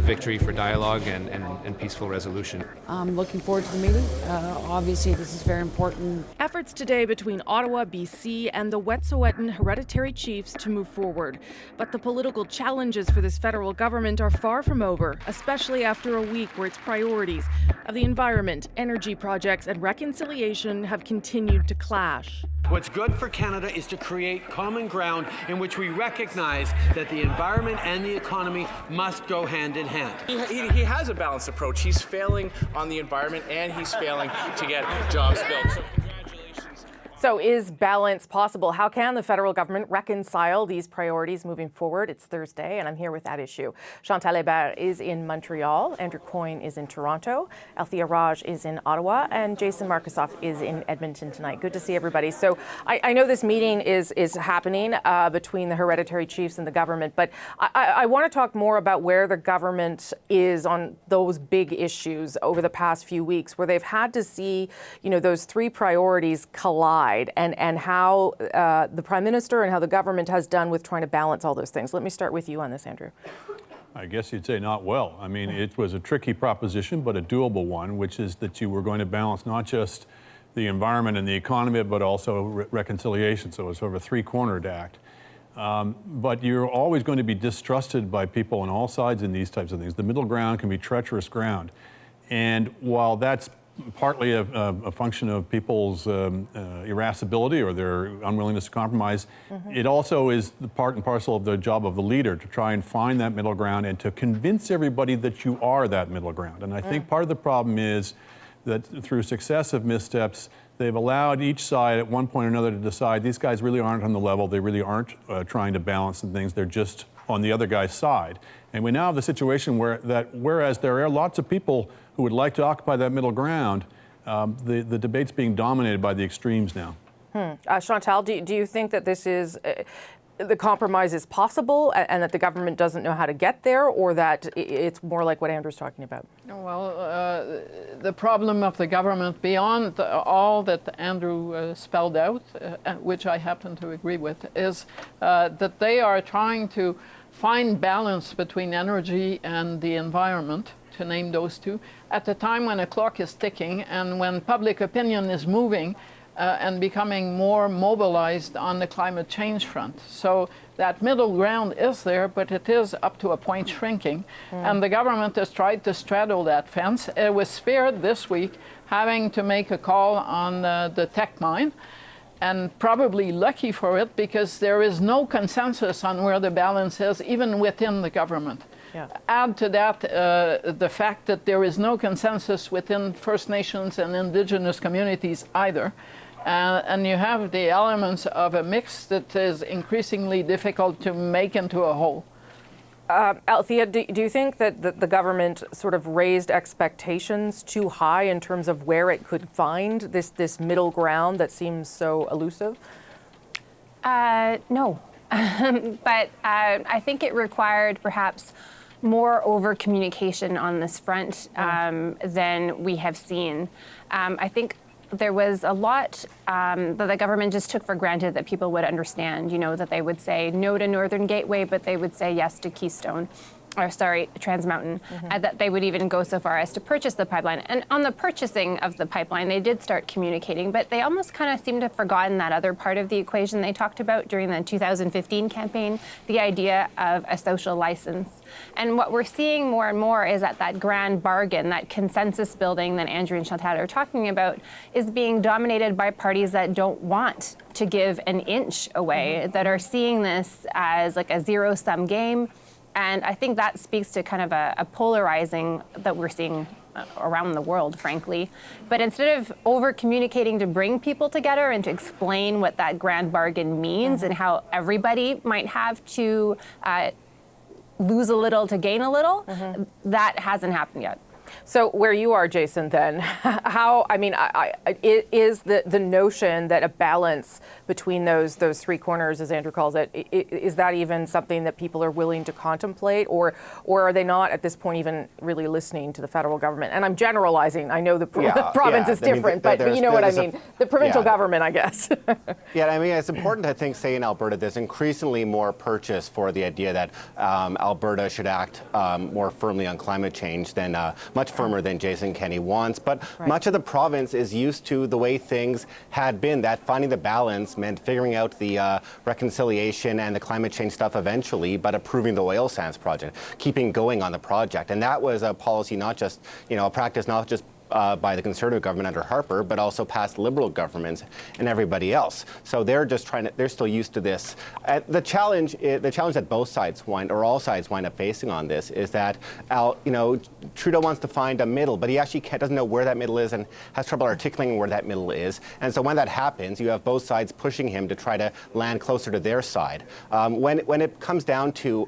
victory for dialogue and peaceful resolution. I'm looking forward to the meeting. Obviously, this is very important. Efforts today between Ottawa, BC, and the Wet'suwet'en hereditary chiefs to move forward. But the political challenges for this federal government are far from over, especially after a week where its priorities of the environment, energy projects, and reconciliation have continued to clash. What's good for Canada is to create common ground in which we recognize that the environment and the economy must go hand in hand. He has a balanced approach. He's failing on the environment and he's failing to get jobs built. So congratulations. So is balance possible? How can the federal government reconcile these priorities moving forward? It's Thursday, and I'm here with that issue. Chantal Hébert is in Montreal, Andrew Coyne is in Toronto, Althea Raj is in Ottawa, and Jason Markusoff is in Edmonton tonight. Good to see everybody. So I know this meeting is happening between the hereditary chiefs and the government, but I want to talk more about where the government is on those big issues over the past few weeks, where they've had to see, those three priorities collide. And how the Prime Minister and how the government has done with trying to balance all those things. Let me start with you on this, Andrew. I guess you'd say not well. I mean, it was a tricky proposition, but a doable one, which is that you were going to balance not just the environment and the economy, but also reconciliation. So it's sort of a three-cornered act. But you're always going to be distrusted by people on all sides in these types of things. The middle ground can be treacherous ground. And while that's partly a function of people's irascibility or their unwillingness to compromise, it also is the part and parcel of the job of the leader to try and find that middle ground and to convince everybody that you are that middle ground. And I think part of the problem is that through successive missteps, they've allowed each side at one point or another to decide these guys really aren't on the level, they really aren't trying to balance some things, they're just on the other guy's side. And we now have the situation whereas there are lots of people who would like to occupy that middle ground, the debate's being dominated by the extremes now. Chantal, do you think that this is, the compromise is possible and that the government doesn't know how to get there, or that it's more like what Andrew's talking about? Well, the problem of the government, beyond all that Andrew spelled out, which I happen to agree with, is that they are trying to find balance between energy and the environment, to name those two, at the time when a clock is ticking and when public opinion is moving and becoming more mobilized on the climate change front. So that middle ground is there, but it is up to a point shrinking. And the government has tried to straddle that fence. It was spared this week having to make a call on the tech mine, and probably lucky for it, because there is no consensus on where the balance is, even within the government. Yeah. Add to that the fact that there is no consensus within First Nations and Indigenous communities either. And you have the elements of a mix that is increasingly difficult to make into a whole. Althea, do you think that the government sort of raised expectations too high in terms of where it could find this middle ground that seems so elusive? No. But I think it required perhaps more over-communication on this front than we have seen. I think there was a lot that the government just took for granted that people would understand, that they would say no to Northern Gateway, but they would say yes to Keystone. Trans Mountain, that they would even go so far as to purchase the pipeline. And on the purchasing of the pipeline, they did start communicating, but they almost kind of seemed to have forgotten that other part of the equation they talked about during the 2015 campaign, the idea of a social license. And what we're seeing more and more is that grand bargain, that consensus building that Andrew and Chantal are talking about, is being dominated by parties that don't want to give an inch away, that are seeing this as like a zero-sum game. And I think that speaks to kind of a polarizing that we're seeing around the world, frankly. But instead of over-communicating to bring people together and to explain what that grand bargain means and how everybody might have to lose a little to gain a little, that hasn't happened yet. So where you are, Jason, then, how, I mean, is the notion that a balance between those three corners, as Andrew calls it, is that even something that people are willing to contemplate, or are they not at this point even really listening to the federal government? And I'm generalizing. I know the province is different, but you know what I mean. The provincial government, I guess. Yeah, I mean, it's important, I think, say in Alberta, there's increasingly more purchase for the idea that Alberta should act more firmly on climate change than much firmer than Jason Kenney wants. But much of the province is used to the way things had been, that finding the balance meant figuring out the reconciliation and the climate change stuff eventually, but approving the oil sands project, keeping going on the project. And that was a policy, not just, a practice not just by the Conservative government under Harper, but also past Liberal governments and everybody else. So they're just they're still used to this. The challenge that both sides all sides wind up facing on this is that, Trudeau wants to find a middle, but he actually doesn't know where that middle is and has trouble articulating where that middle is. And so when that happens, you have both sides pushing him to try to land closer to their side. When it comes down to,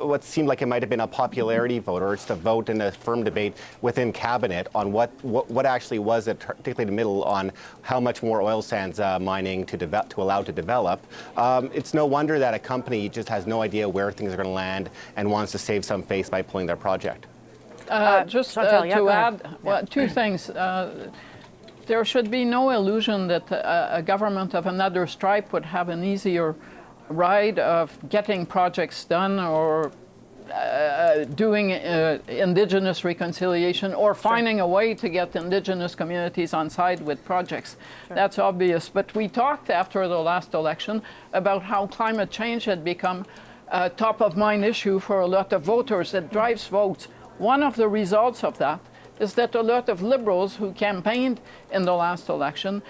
what seemed like it might have been a popularity vote or just a vote in a firm debate within cabinet on what actually was it, particularly the middle, on how much more oil sands mining to allow to develop. It's no wonder that a company just has no idea where things are going to land and wants to save some face by pulling their project. Chantal, to add two things. There should be no illusion that a government of another stripe would have an easier ride of getting projects done or doing Indigenous reconciliation or finding a way to get Indigenous communities on side with projects. That's obvious. But we talked after the last election about how climate change had become a top of mind issue for a lot of voters. It drives votes. One of the results of that is that a lot of Liberals who campaigned in the last election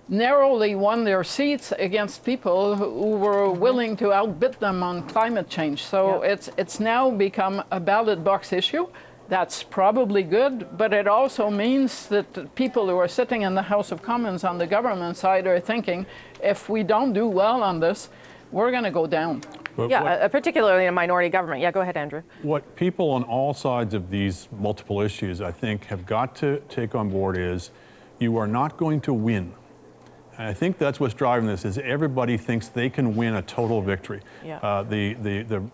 narrowly won their seats against people who were willing to outbid them on climate change. So it's now become a ballot box issue. That's probably good, but it also means that the people who are sitting in the House of Commons on the government side are thinking, if we don't do well on this, we're going to go down. Particularly in a minority government. Yeah, go ahead, Andrew. What people on all sides of these multiple issues, I think, have got to take on board is you are not going to win. And I think that's what's driving this, is everybody thinks they can win a total victory. The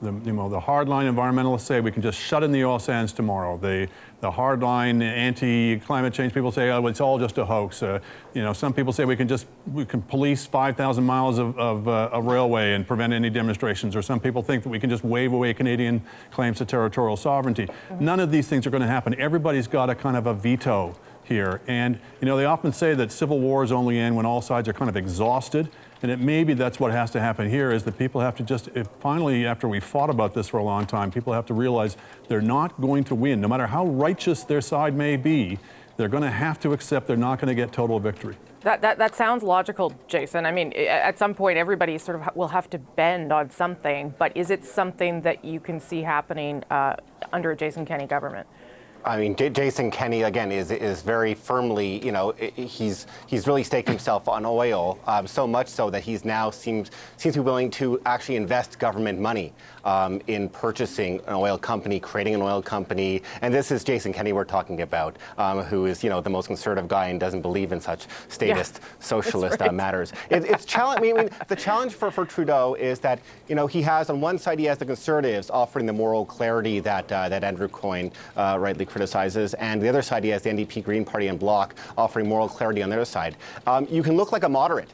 hardline environmentalists say we can just shut in the oil sands tomorrow. The hardline anti-climate change people say, oh, it's all just a hoax. Some people say we can police 5,000 miles of railway and prevent any demonstrations. Or some people think that we can just wave away Canadian claims to territorial sovereignty. None of these things are going to happen. Everybody's got a kind of a veto here. And, they often say that civil wars only end when all sides are kind of exhausted. And maybe that's what has to happen here, is that people have to finally, after we fought about this for a long time, people have to realize they're not going to win. No matter how righteous their side may be, they're going to have to accept they're not going to get total victory. That sounds logical, Jason. I mean, at some point, everybody sort of will have to bend on something. But is it something that you can see happening under a Jason Kenney government? I mean, Jason Kenney, again, is very firmly, he's really staked himself on oil, so much so that he's now seems to be willing to actually invest government money in purchasing an oil company, creating an oil company. And this is Jason Kenney we're talking about, who is, the most conservative guy and doesn't believe in such statist socialist matters. It's challenge. I mean, the challenge for Trudeau is that, he has, on one side, he has the Conservatives offering the moral clarity that Andrew Coyne rightly criticizes, and the other side he has the NDP, Green Party, and Bloc offering moral clarity on their side. You can look like a moderate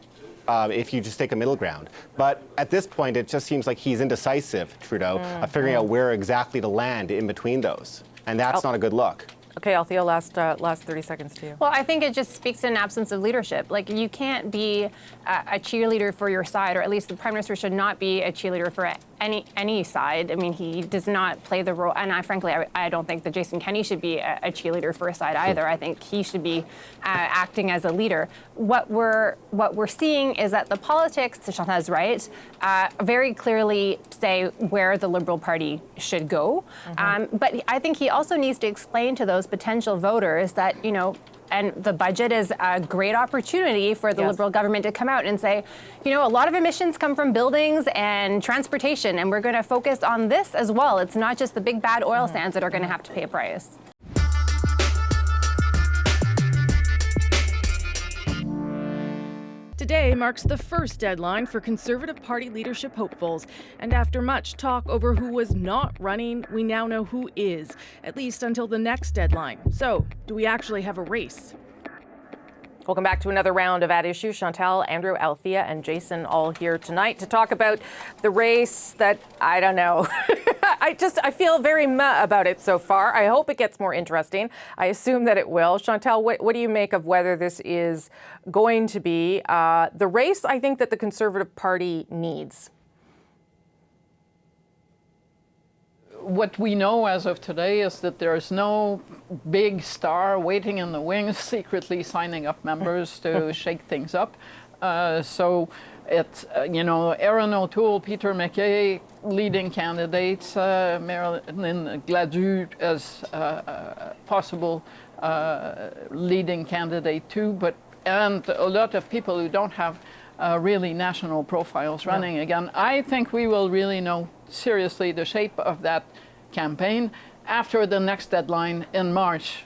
if you just take a middle ground. But at this point, it just seems like he's indecisive, Trudeau, of figuring out where exactly to land in between those. And that's not a good look. Okay, Althea, last 30 seconds to you. Well, I think it just speaks to an absence of leadership. Like, you can't be a cheerleader for your side, or at least the Prime Minister should not be a cheerleader for any side. I mean, he does not play the role, and I don't think that Jason Kenney should be a cheerleader for a side either. I think he should be acting as a leader. What we're seeing is that the politics, to Chantal's right, very clearly say where the Liberal Party should go. But I think he also needs to explain to those potential voters that, and the budget is a great opportunity for the Liberal government to come out and say, a lot of emissions come from buildings and transportation, and we're going to focus on this as well. It's not just the big bad oil sands that are going to have to pay a price. Today marks the first deadline for Conservative Party leadership hopefuls, and after much talk over who was not running, we now know who is, at least until the next deadline. So, do we actually have a race? Welcome back to another round of At Issue. Chantal, Andrew, Althea, and Jason all here tonight to talk about the race that, I don't know. I feel very meh about it so far. I hope it gets more interesting. I assume that it will. Chantal, what do you make of whether this is going to be the race I think that the Conservative Party needs? What we know as of today is that there's no big star waiting in the wings, secretly signing up members to shake things up. So it's, Erin O'Toole, Peter MacKay, leading candidates, Marilyn Gladu as possible leading candidate too, and a lot of people who don't have really national profiles running again. I think we will really know seriously the shape of that campaign after the next deadline in March,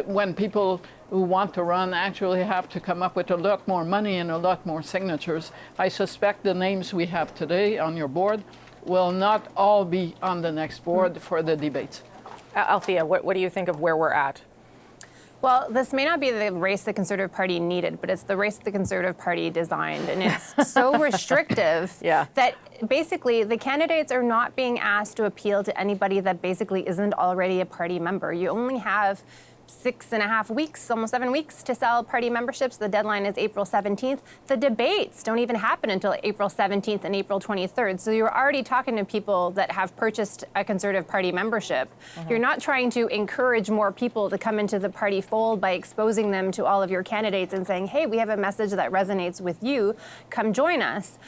when people who want to run actually have to come up with a lot more money and a lot more signatures. I suspect the names we have today on your board will not all be on the next board for the debates. Althea, what do you think of where we're at? Well, this may not be the race the Conservative Party needed, but it's the race the Conservative Party designed. And it's so restrictive that basically the candidates are not being asked to appeal to anybody that basically isn't already a party member. You only have 6.5 weeks, almost 7 weeks to sell party memberships. The deadline is April 17th. The debates don't even happen until April 17th and April 23rd. So you're already talking to people that have purchased a Conservative Party membership. You're not trying to encourage more people to come into the party fold by exposing them to all of your candidates and saying, hey, we have a message that resonates with you. Come join us.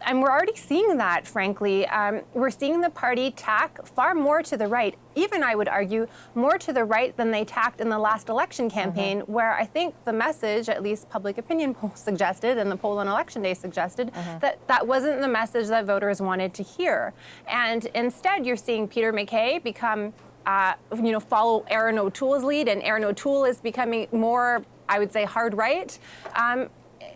And we're already seeing that, frankly. We're seeing the party tack far more to the right, even I would argue, more to the right than they tacked in the last election campaign, where I think the message, at least public opinion polls suggested and the poll on election day suggested, that wasn't the message that voters wanted to hear. And instead, you're seeing Peter MacKay become, follow Erin O'Toole's lead, and Erin O'Toole is becoming more, I would say, hard right.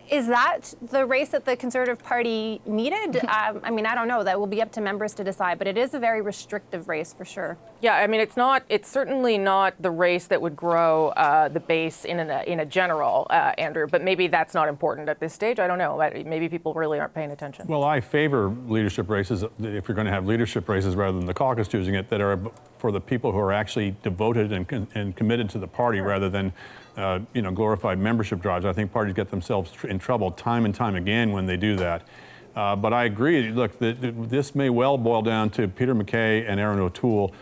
Is that the race that the Conservative Party needed? I don't know. That will be up to members to decide, but it is a very restrictive race for sure. Yeah, it's certainly not the race that would grow the base in a general, Andrew, but maybe that's not important at this stage. I don't know. Maybe people really aren't paying attention. Well, I favor leadership races, if you're going to have leadership races rather than the caucus choosing it, that are for the people who are actually devoted and committed to the party rather than glorified membership drives. I think parties get themselves in trouble time and time again when they do that. But I agree. Look, this may well boil down to Peter MacKay and Erin O'Toole,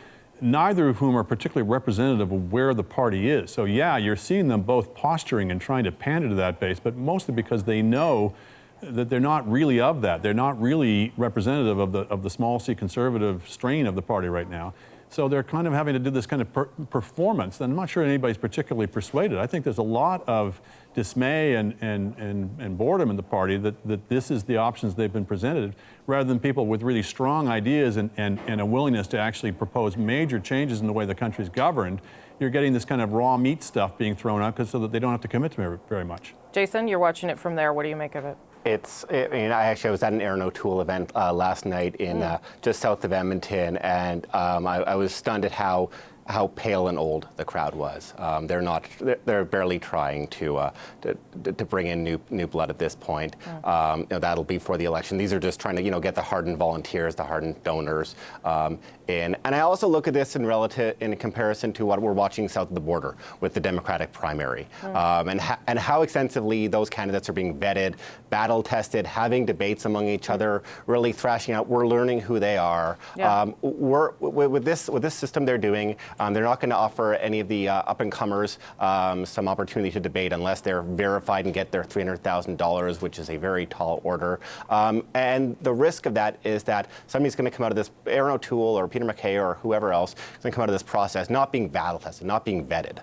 neither of whom are particularly representative of where the party is. So yeah, you're seeing them both posturing and trying to pander to that base, but mostly because they know that they're not really of that. They're not really representative of the small C conservative strain of the party right now. So they're kind of having to do this kind of performance. And I'm not sure anybody's particularly persuaded. I think there's a lot of dismay and boredom in the party that this is the options they've been presented, rather than people with really strong ideas and a willingness to actually propose major changes in the way the country's governed. You're getting this kind of raw meat stuff being thrown out so that they don't have to commit to very much. Jason, you're watching it from there. What do you make of it? I was at an Erin O'Toole event last night in just south of Edmonton, and I was stunned at how pale and old the crowd was. They're barely trying to bring in new blood at this point. That'll be for the election. These are just trying to get the hardened volunteers, the hardened donors in. And I also look at this in comparison to what we're watching south of the border with the Democratic primary, and how extensively those candidates are being vetted, battle tested, having debates among each other, really thrashing out. We're learning who they are. With this system they're doing. They're not going to offer any of the up-and-comers some opportunity to debate unless they're verified and get their $300,000, which is a very tall order. And the risk of that is that somebody's going to come out of this, Erin O'Toole or Peter MacKay or whoever else, is going to come out of this process not being battle tested, not being vetted.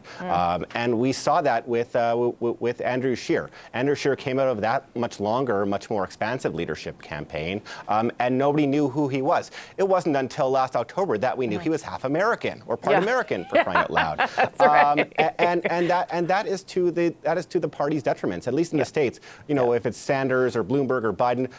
And we saw that with Andrew Scheer. Andrew Scheer came out of that much longer, much more expansive leadership campaign, and nobody knew who he was. It wasn't until last October that we knew he was half American or part American, for crying out loud. And that is to the party's detriments, at least in the States. You know, if it's Sanders or Bloomberg or Biden,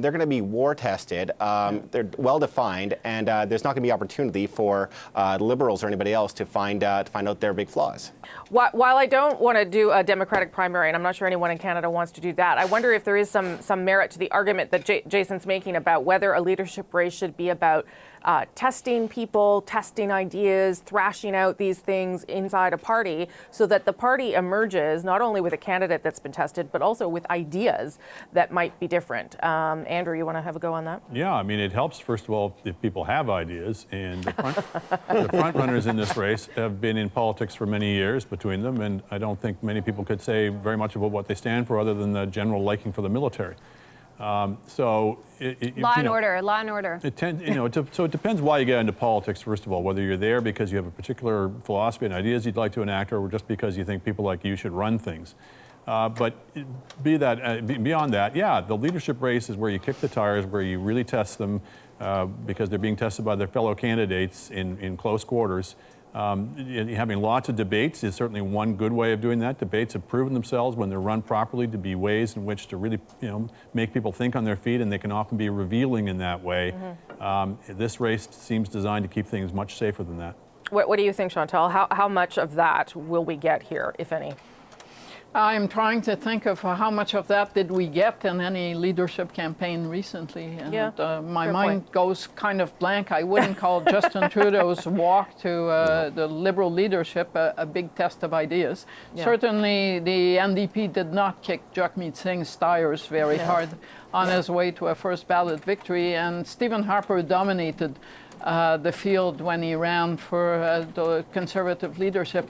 they're going to be war tested. They're well defined, and there's not going to be opportunity for liberals or anybody else to find out their big flaws. While I don't want to do a Democratic primary, and I'm not sure anyone in Canada wants to do that, I wonder if there is some merit to the argument that Jason's making about whether a leadership race should be about testing people, testing ideas, thrashing out these things inside a party so that the party emerges not only with a candidate that's been tested, but also with ideas that might be different. Andrew, you want to have a go on that? Yeah, I mean, it helps, first of all, if people have ideas. And the front runners in this race have been in politics for many years between them, and I don't think many people could say very much about what they stand for other than the general liking for the military. Law and order. So it depends why you get into politics, first of all, whether you're there because you have a particular philosophy and ideas you'd like to enact, or just because you think people like you should run things. But beyond that, yeah, the leadership race is where you kick the tires, where you really test them because they're being tested by their fellow candidates in close quarters. Having lots of debates is certainly one good way of doing that. Debates have proven themselves, when they're run properly, to be ways in which to really, make people think on their feet, and they can often be revealing in that way. This race seems designed to keep things much safer than that. What do you think, Chantal? How much of that will we get here, if any? I'm trying to think of how much of that did we get in any leadership campaign recently. And my mind goes kind of blank. I wouldn't call Justin Trudeau's walk to the Liberal leadership a big test of ideas. Certainly the NDP did not kick Jagmeet Singh's tires very hard on his way to a first ballot victory. And Stephen Harper dominated the field when he ran for the Conservative leadership.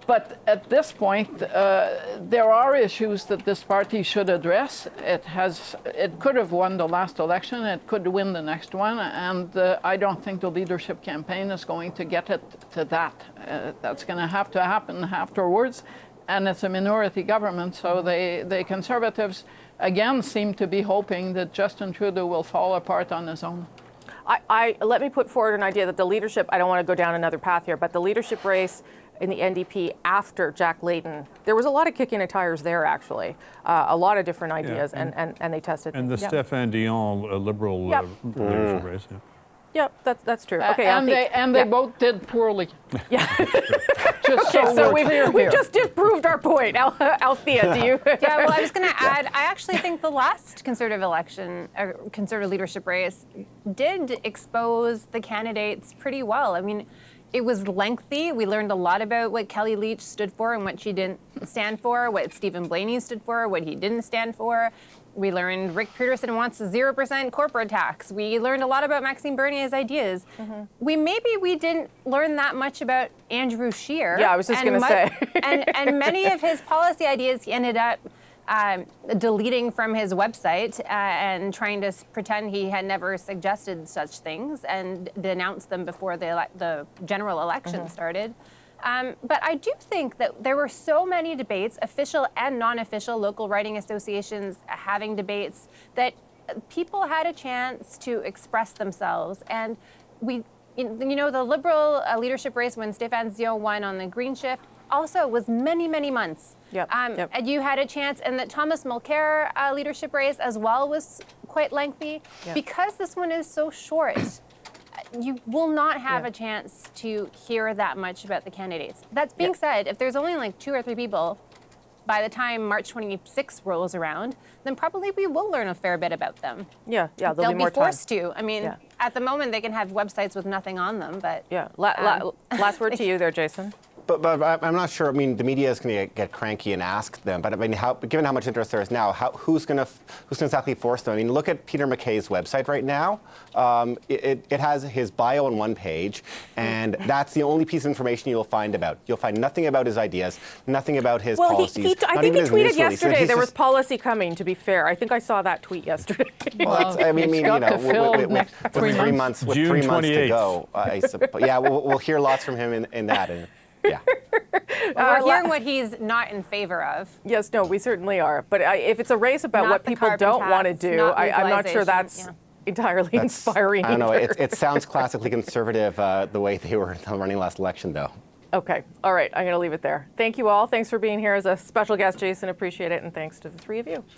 But at this point, there are issues that this party should address. It could have won the last election. It could win the next one. And I don't think the leadership campaign is going to get it to that. That's going to happen afterwards. And it's a minority government. So the Conservatives, again, seem to be hoping that Justin Trudeau will fall apart on his own. Let me put forward an idea that the leadership, I don't want to go down another path here, but the leadership race in the NDP after Jack Layton, there was a lot of kicking of tires there, actually. A lot of different ideas, and they tested. And the Stéphane Dion Liberal leadership race. Yeah, that's true. Okay, and they both did poorly. Yeah. So we've just disproved our point. Althea, do you? Yeah, well, I was going to add, I actually think the last Conservative election, Conservative leadership race, did expose the candidates pretty well. I mean, it was lengthy. We learned a lot about what Kelly Leitch stood for and what she didn't stand for, what Stephen Blaney stood for, what he didn't stand for. We learned Rick Peterson wants a 0% corporate tax. We learned a lot about Maxime Bernier's ideas. We didn't learn that much about Andrew Scheer. Yeah, I was just going to say. and many of his policy ideas he ended up deleting from his website and trying to pretend he had never suggested such things and denounce them before the general election started. But I do think that there were so many debates, official and non-official, local writing associations having debates, that people had a chance to express themselves. And the Liberal leadership race when Stéphane Dion won on the Green Shift also was many, many months. And you had a chance, and the Thomas Mulcair leadership race as well was quite lengthy. Because this one is so short, you will not have a chance to hear that much about the candidates. That being said, if there's only like 2 or 3 people by the time March 26 rolls around, then probably we will learn a fair bit about them. They'll be forced to. I mean, at the moment they can have websites with nothing on them, but last word to you there, Jason. But I'm not sure. I mean, the media is going to get cranky and ask them. But I mean, given how much interest there is now, who's going to exactly force them? I mean, look at Peter MacKay's website right now. It has his bio on one page, and that's the only piece of information you'll find about. You'll find nothing about his ideas, nothing about his policies. I think he tweeted yesterday there was policy coming. To be fair, I think I saw that tweet yesterday. With 3 months to go, we'll hear lots from him in that. We're hearing what he's not in favor of. Yes, no, we certainly are. But if it's a race about not what people don't want to do, I'm not sure that's entirely inspiring. I don't know. either. It sounds classically conservative the way they were running last election, though. Okay. All right. I'm going to leave it there. Thank you all. Thanks for being here as a special guest, Jason. Appreciate it. And thanks to the three of you.